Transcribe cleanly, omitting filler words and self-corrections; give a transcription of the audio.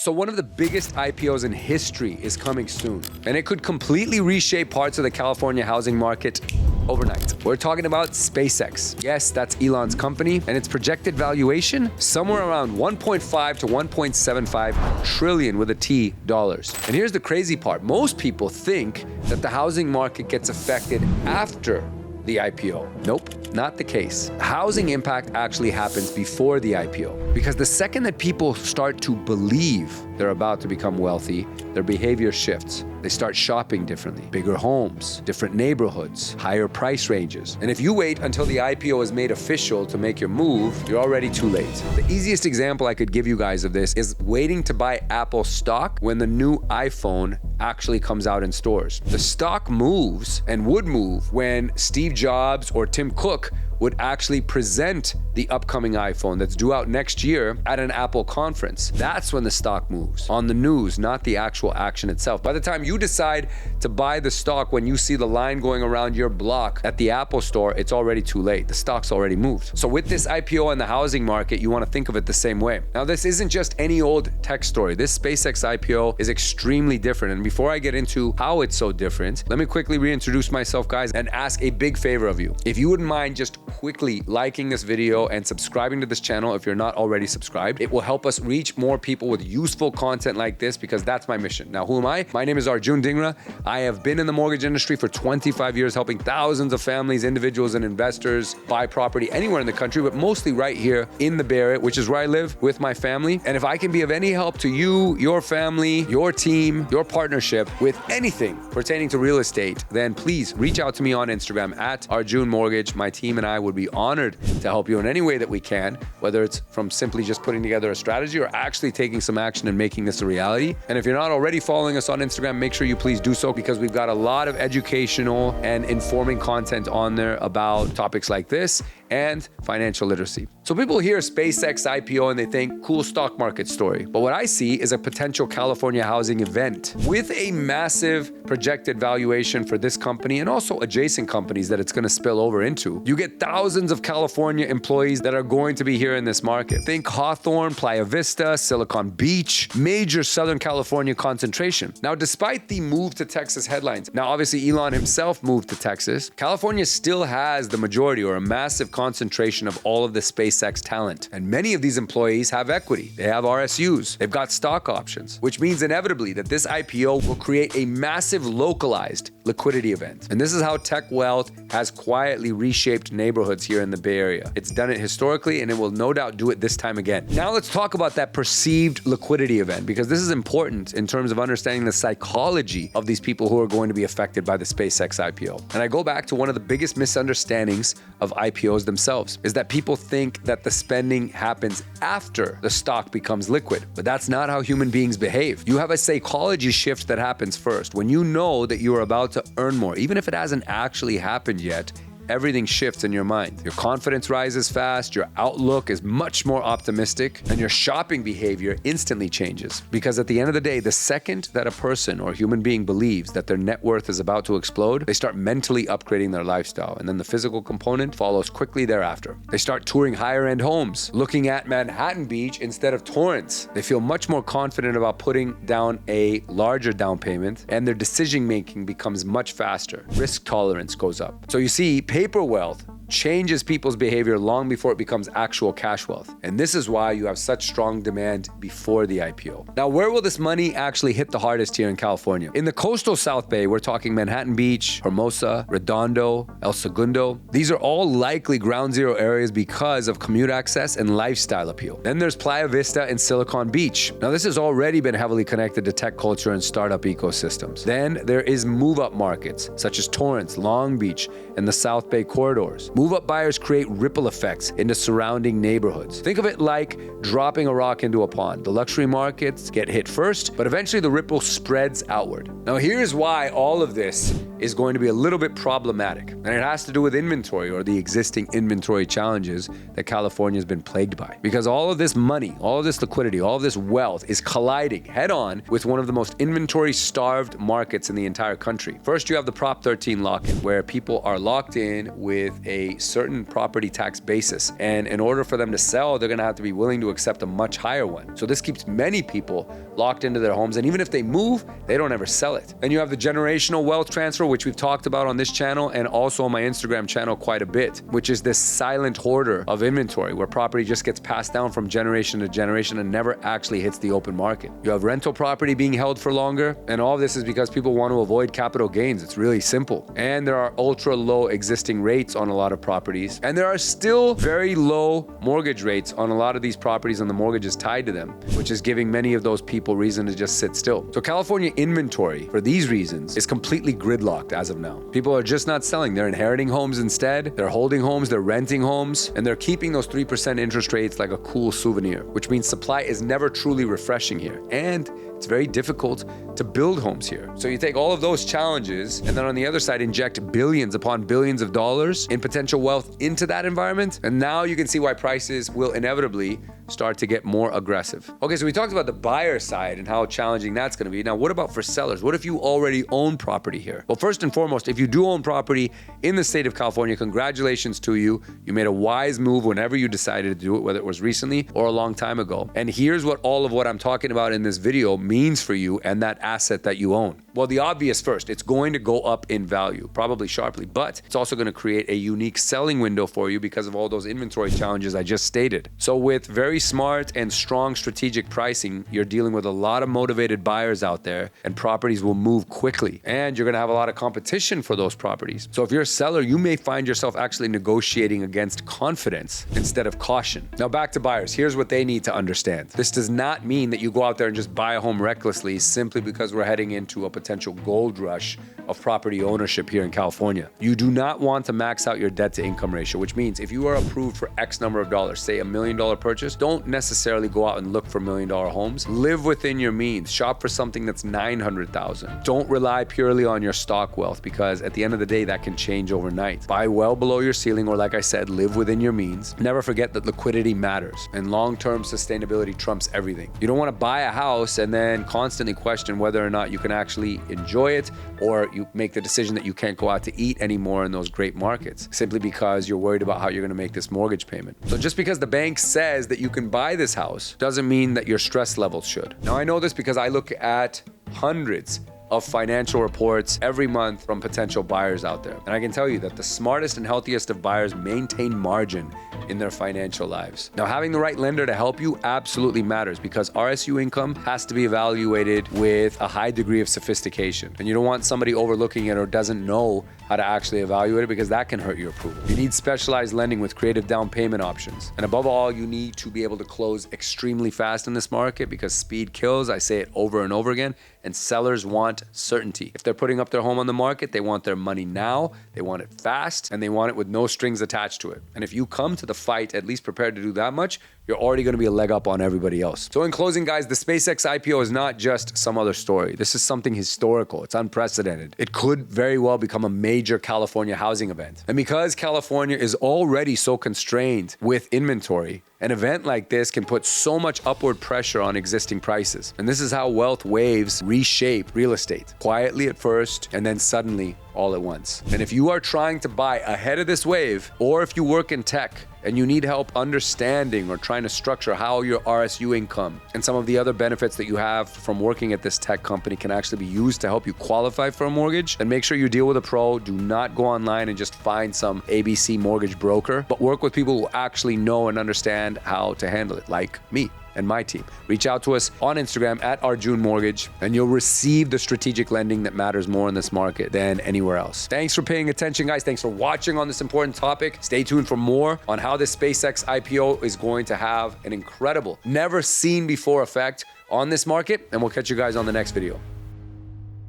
So one of the biggest IPOs in history is coming soon, and it could completely reshape parts of the California housing market overnight. We're talking about SpaceX. Yes, that's Elon's company, and its projected valuation somewhere around 1.5 to 1.75 trillion with a T dollars. And here's the crazy part. Most people think that the housing market gets affected after the IPO. Nope, not the case. Housing impact actually happens before the IPO, because the second that people start to believe they're about to become wealthy, their behavior shifts. They start shopping differently. Bigger homes, different neighborhoods, higher price ranges. And if you wait until the IPO is made official to make your move, you're already too late. The easiest example I could give you guys of this is waiting to buy Apple stock when the new iPhone actually comes out in stores. The stock moves and would move when Steve Jobs or Tim Cook would actually present the upcoming iPhone that's due out next year at an Apple conference. That's when the stock moves, on the news, not the actual action itself. By the time you decide to buy the stock, when you see the line going around your block at the Apple store, it's already too late. The stock's already moved. So with this IPO in the housing market, you want to think of it the same way. Now, this isn't just any old tech story. This SpaceX IPO is extremely different. And before I get into how it's so different, let me quickly reintroduce myself, guys, and ask a big favor of you. If you wouldn't mind just quickly liking this video and subscribing to this channel if you're not already subscribed. It will help us reach more people with useful content like this, because that's my mission. Now, who am I? My name is Arjun Dhingra. I have been in the mortgage industry for 25 years, helping thousands of families, individuals, and investors buy property anywhere in the country, but mostly right here in the Bay Area, which is where I live with my family. And if I can be of any help to you, your family, your team, your partnership with anything pertaining to real estate, then please reach out to me on Instagram at Arjun Mortgage. My team and I would be honored to help you in any way that we can, whether it's from simply just putting together a strategy or actually taking some action and making this a reality. And if you're not already following us on Instagram, make sure you please do so, because we've got a lot of educational and informing content on there about topics like this and financial literacy. So people hear SpaceX IPO and they think cool stock market story. But what I see is a potential California housing event with a massive projected valuation for this company and also adjacent companies that it's going to spill over into. You get thousands of California employees that are going to be here in this market. Think Hawthorne, Playa Vista, Silicon Beach, major Southern California concentration. Now, despite the move to Texas headlines, now obviously Elon himself moved to Texas, California still has the majority or a massive concentration of all of the SpaceX talent. And many of these employees have equity. They have RSUs. They've got stock options, which means inevitably that this IPO will create a massive localized liquidity event. And this is how tech wealth has quietly reshaped neighborhoods here in the Bay Area. It's done it historically, and it will no doubt do it this time again. Now let's talk about that perceived liquidity event, because this is important in terms of understanding the psychology of these people who are going to be affected by the SpaceX IPO. And I go back to one of the biggest misunderstandings of IPOs themselves, is that people think that the spending happens after the stock becomes liquid. But that's not how human beings behave. You have a psychology shift that happens first. When you know that you are about to earn more, even if it hasn't actually happened yet, everything shifts in your mind. Your confidence rises fast, your outlook is much more optimistic, and your shopping behavior instantly changes. Because at the end of the day, the second that a person or human being believes that their net worth is about to explode, they start mentally upgrading their lifestyle, and then the physical component follows quickly thereafter. They start touring higher-end homes, looking at Manhattan Beach instead of Torrance. They feel much more confident about putting down a larger down payment, and their decision-making becomes much faster. Risk tolerance goes up. So you see, paper wealth changes people's behavior long before it becomes actual cash wealth. And this is why you have such strong demand before the IPO. Now, where will this money actually hit the hardest here in California? In the coastal South Bay, we're talking Manhattan Beach, Hermosa, Redondo, El Segundo. These are all likely ground zero areas because of commute access and lifestyle appeal. Then there's Playa Vista and Silicon Beach. Now, this has already been heavily connected to tech culture and startup ecosystems. Then there is move-up markets such as Torrance, Long Beach, and the South Bay corridors. Move-up buyers create ripple effects into surrounding neighborhoods. Think of it like dropping a rock into a pond. The luxury markets get hit first, but eventually the ripple spreads outward. Now, here's why all of this is going to be a little bit problematic, and it has to do with inventory, or the existing inventory challenges that California has been plagued by. Because all of this money, all of this liquidity, all of this wealth is colliding head-on with one of the most inventory-starved markets in the entire country. First, you have the Prop 13 lock-in, where people are locked in with a a certain property tax basis. And in order for them to sell, they're gonna have to be willing to accept a much higher one. So this keeps many people locked into their homes. And even if they move, they don't ever sell it. Then you have the generational wealth transfer, which we've talked about on this channel and also on my Instagram channel quite a bit, which is this silent hoarder of inventory where property just gets passed down from generation to generation and never actually hits the open market. You have rental property being held for longer, and all of this is because people want to avoid capital gains. It's really simple. And there are ultra low existing rates on a lot of properties, and there are still very low mortgage rates on a lot of these properties and the mortgage is tied to them, which is giving many of those people reason to just sit still. So California inventory, for these reasons, is completely gridlocked as of now. People are just not selling. They're inheriting homes instead. They're holding homes, they're renting homes, and they're keeping those 3% interest rates like a cool souvenir, which means supply is never truly refreshing here. And it's very difficult to build homes here. So you take all of those challenges and then on the other side inject billions upon billions of dollars in potential wealth into that environment. And now you can see why prices will inevitably start to get more aggressive. Okay, so we talked about the buyer side and how challenging that's going to be. Now, what about for sellers? What if you already own property here? Well, first and foremost, if you do own property in the state of California, congratulations to you. You made a wise move whenever you decided to do it, whether it was recently or a long time ago. And here's what all of what I'm talking about in this video means for you and that asset that you own. Well, the obvious first, it's going to go up in value, probably sharply, but it's also going to create a unique selling window for you because of all those inventory challenges I just stated. So with very smart and strong strategic pricing, you're dealing with a lot of motivated buyers out there and properties will move quickly and you're going to have a lot of competition for those properties. So if you're a seller, you may find yourself actually negotiating against confidence instead of caution. Now back to buyers, here's what they need to understand. This does not mean that you go out there and just buy a home recklessly simply because we're heading into a potential gold rush of property ownership here in California. You do not want to max out your debt to income ratio, which means if you are approved for X number of dollars, say $1 million purchase, don't necessarily go out and look for $1 million homes. Live within your means. Shop for something that's $900,000. Don't rely purely on your stock wealth because at the end of the day, that can change overnight. Buy well below your ceiling, or like I said, live within your means. Never forget that liquidity matters and long-term sustainability trumps everything. You don't want to buy a house and then constantly question whether or not you can actually enjoy it, or you make the decision that you can't go out to eat anymore in those great markets simply because you're worried about how you're going to make this mortgage payment. So just because the bank says that you can buy this house doesn't mean that your stress levels should. Now I know this because I look at hundreds of financial reports every month from potential buyers out there. And I can tell you that the smartest and healthiest of buyers maintain margin in their financial lives. Now, having the right lender to help you absolutely matters because RSU income has to be evaluated with a high degree of sophistication. And you don't want somebody overlooking it or doesn't know how to actually evaluate it because that can hurt your approval. You need specialized lending with creative down payment options. And above all, you need to be able to close extremely fast in this market because speed kills. I say it over and over again. And sellers want certainty. If they're putting up their home on the market, they want their money now, they want it fast, and they want it with no strings attached to it. And if you come to the fight at least prepared to do that much, you're already going to be a leg up on everybody else. So in closing, guys, the SpaceX IPO is not just some other story. This is something historical. It's unprecedented. It could very well become a major California housing event. And because California is already so constrained with inventory, an event like this can put so much upward pressure on existing prices. And this is how wealth waves reshape real estate. Quietly at first, and then suddenly all at once. And if you are trying to buy ahead of this wave, or if you work in tech and you need help understanding or trying to structure how your RSU income and some of the other benefits that you have from working at this tech company can actually be used to help you qualify for a mortgage, then make sure you deal with a pro. Do not go online and just find some ABC mortgage broker, but work with people who actually know and understand how to handle it, like me and my team. Reach out to us on Instagram at Arjun Mortgage, and you'll receive the strategic lending that matters more in this market than anywhere else. Thanks for paying attention, guys. Thanks for watching on this important topic. Stay tuned for more on how this SpaceX IPO is going to have an incredible, never seen before effect on this market, and we'll catch you guys on the next video.